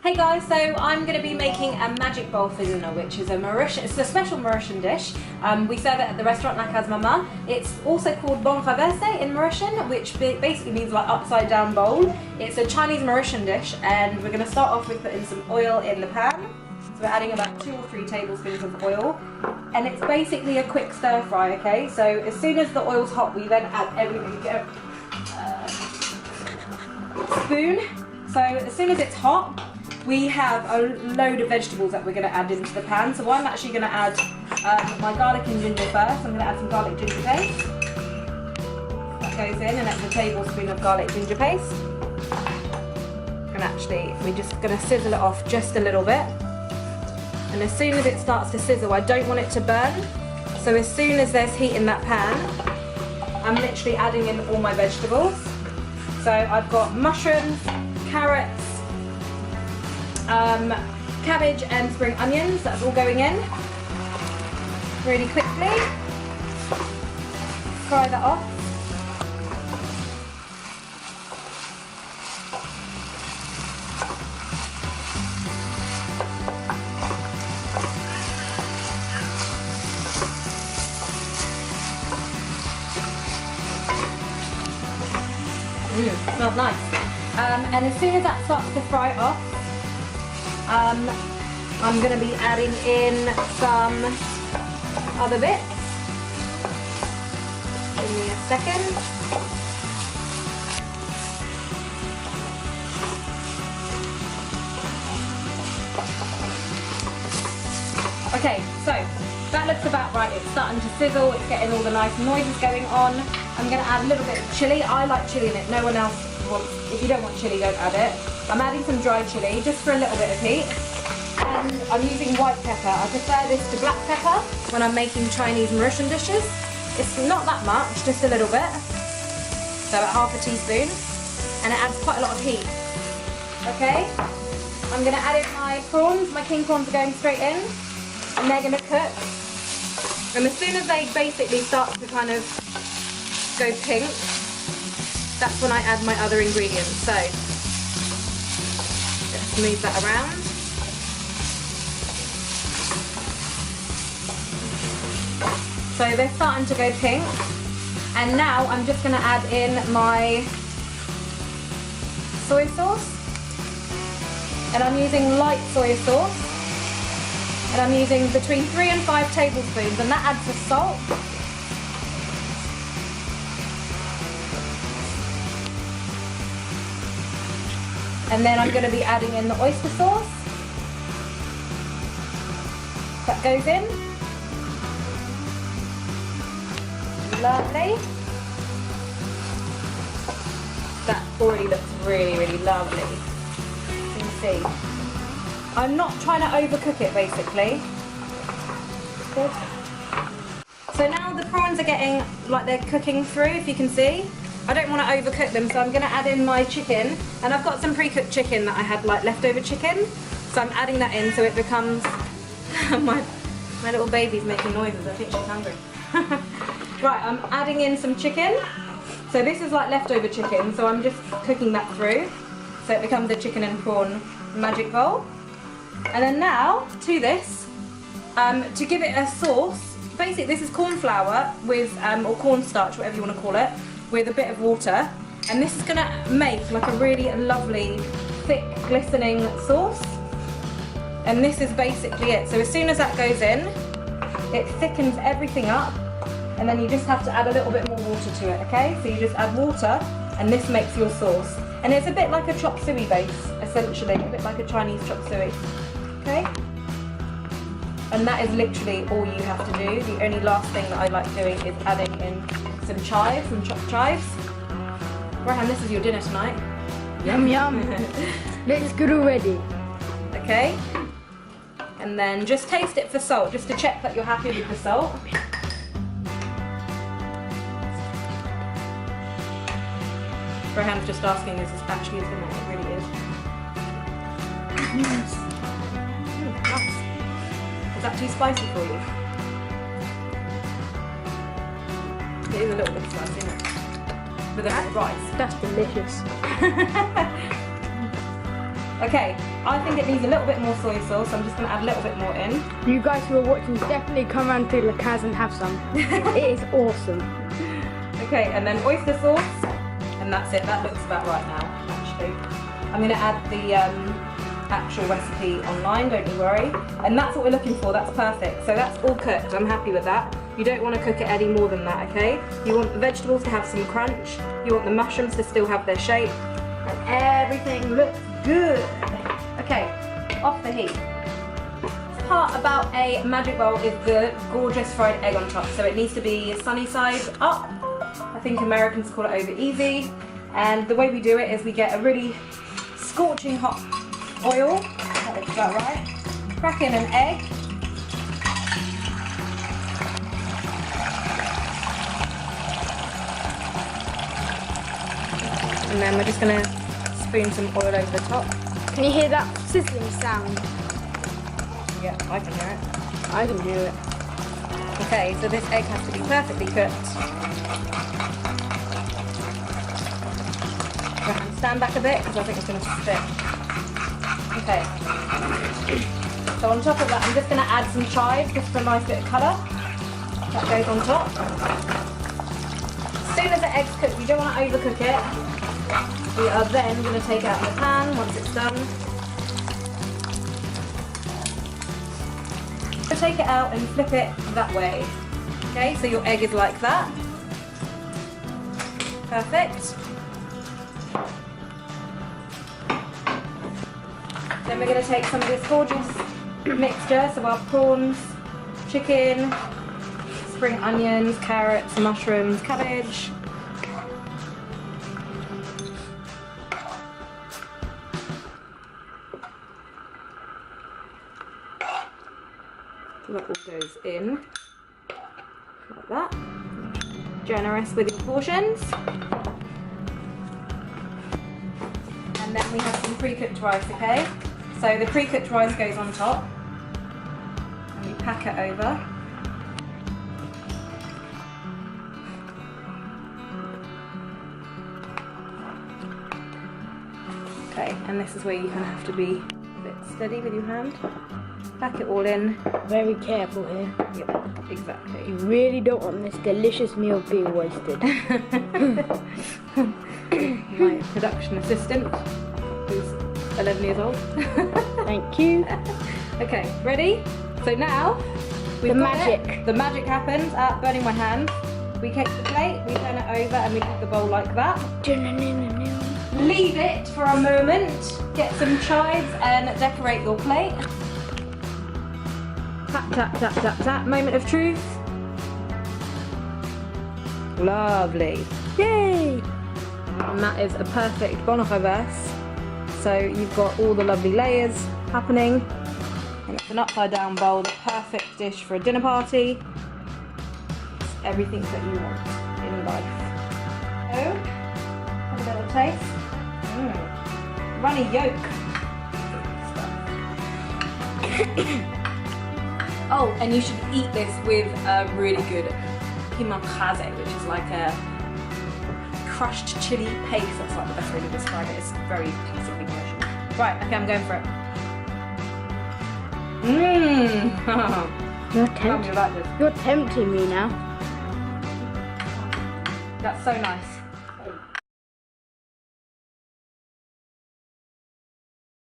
Hey guys, so I'm going to be making a magic bowl for dinner, which is it's a special Mauritian dish. We serve it at the restaurant La Casa Mama. It's also called bon reverse in Mauritian, which basically means like upside down bowl. It's a Chinese Mauritian dish, and we're going to start off with putting some oil in the pan. So we're adding about 2 or 3 tablespoons of oil, and it's basically a quick stir fry, okay? So as soon as the oil's hot, we then add everything. Get a spoon. So as soon as it's hot, we have a load of vegetables that we're going to add into the pan. So I'm actually going to add my garlic and ginger first. I'm going to add some garlic ginger paste. That goes in, and that's a tablespoon of garlic ginger paste. And we're just going to sizzle it off just a little bit. And as soon as it starts to sizzle, I don't want it to burn. So as soon as there's heat in that pan, I'm literally adding in all my vegetables. So I've got mushrooms, carrots, cabbage and spring onions. That's all going in really quickly. Fry that off. Smells nice. And as soon as that starts to fry off, I'm going to be adding in some other bits. Give me a second. Okay, so that looks about right. It's starting to sizzle, it's getting all the nice noises going on. I'm going to add a little bit of chilli. I like chilli in it, no one else wants. If you don't want chilli, don't add it. I'm adding some dried chilli just for a little bit of heat. And I'm using white pepper. I prefer this to black pepper when I'm making Chinese Mauritian dishes. It's not that much, just a little bit. So about ½ teaspoon. And it adds quite a lot of heat. Okay? I'm going to add in my prawns. My king prawns are going straight in. And they're going to cook. And as soon as they basically start to kind of go pink, that's when I add my other ingredients. So let's move that around. So they're starting to go pink, and now I'm just going to add in my soy sauce, and I'm using light soy sauce, and I'm using between 3 and 5 tablespoons, and that adds the salt. And then I'm going to be adding in the oyster sauce. That goes in. Lovely. That already looks really, really lovely. You can see. I'm not trying to overcook it, basically. Good. So now the prawns are getting, like, they're cooking through, if you can see. I don't want to overcook them, so I'm going to add in my chicken, and I've got some pre-cooked chicken that I had, like, leftover chicken, so I'm adding that in so it becomes my little baby's making noises. I think she's hungry. Right, I'm adding in some chicken. So this is like leftover chicken, so I'm just cooking that through so it becomes a chicken and prawn magic bowl. And then now to this, to give it a sauce, basically this is corn flour with or cornstarch, whatever you want to call it, with a bit of water, and this is going to make like a really lovely thick glistening sauce. And this is basically it. So as soon as that goes in, it thickens everything up, and then you just have to add a little bit more water to it, okay? So you just add water, and this makes your sauce. And it's a bit like a chop suey base, essentially, a bit like a Chinese chop suey, okay? And that is literally all you have to do. The only last thing that I like doing is adding in some chives, some chopped chives. Rahan, this is your dinner tonight. Yum yum. Let's get ready. Okay. And then just taste it for salt, just to check that you're happy with the salt. Rahan's just asking, is this actually his dinner? It really is. Nice. Is that too spicy for you? It is a little bit spicy, isn't it? With the rice. That's delicious. Okay, I think it needs a little bit more soy sauce, so I'm just going to add a little bit more in. You guys who are watching, definitely come around to La Casa and have some. It is awesome. Okay, and then oyster sauce, and that's it. That looks about right now, actually. I'm going to add the actual recipe online, don't you worry. And that's what we're looking for, that's perfect. So that's all cooked, I'm happy with that. You don't want to cook it any more than that, okay? You want the vegetables to have some crunch, you want the mushrooms to still have their shape, and everything looks good. Okay, off the heat. The part about a magic bowl is the gorgeous fried egg on top. So it needs to be sunny side up. I think Americans call it over easy. And the way we do it is we get a really scorching hot oil. That looks about right. Crack in an egg. And then we're just going to spoon some oil over the top. Can you hear that sizzling sound? Yeah, I can hear it. I can hear it. Okay, so this egg has to be perfectly cooked. Right, and stand back a bit because I think it's going to stick. Okay. So on top of that, I'm just going to add some chives just for a nice bit of colour. That goes on top. As soon as the egg's cooked, you don't want to overcook it. We are then going to take it out of the pan once it's done. So take it out and flip it that way. Okay, so your egg is like that. Perfect. Then we're going to take some of this gorgeous mixture, so our prawns, chicken, spring onions, carrots, mushrooms, cabbage. So that all goes in like that. Generous with your portions. And then we have some pre-cooked rice, okay? So the pre-cooked rice goes on top. And we pack it over. Okay, and this is where you kind of have to be a bit steady with your hand. Pack it all in. Very careful here. Yep, exactly. You really don't want this delicious meal being wasted. My production assistant, who's 11 years old. Thank you. Okay, ready? So now, we've The got magic. it. The magic happens. Burning my hand. We take the plate, we turn it over, and we put the bowl like that. Leave it for a moment. Get some chives and decorate your plate. Tap, tap, tap, tap, tap. Moment of truth. Lovely. Yay! And that is a perfect bon reverse. So you've got all the lovely layers happening. And it's an upside down bowl, the perfect dish for a dinner party. It's everything that you want in life. So, have a little taste. Runny yolk. Oh, and you should eat this with a really good pimentade, which is like a crushed chili paste. That's like the best way to describe it. It's very classically Mauritian. Right, okay, I'm going for it. You're tempting me now. That's so nice.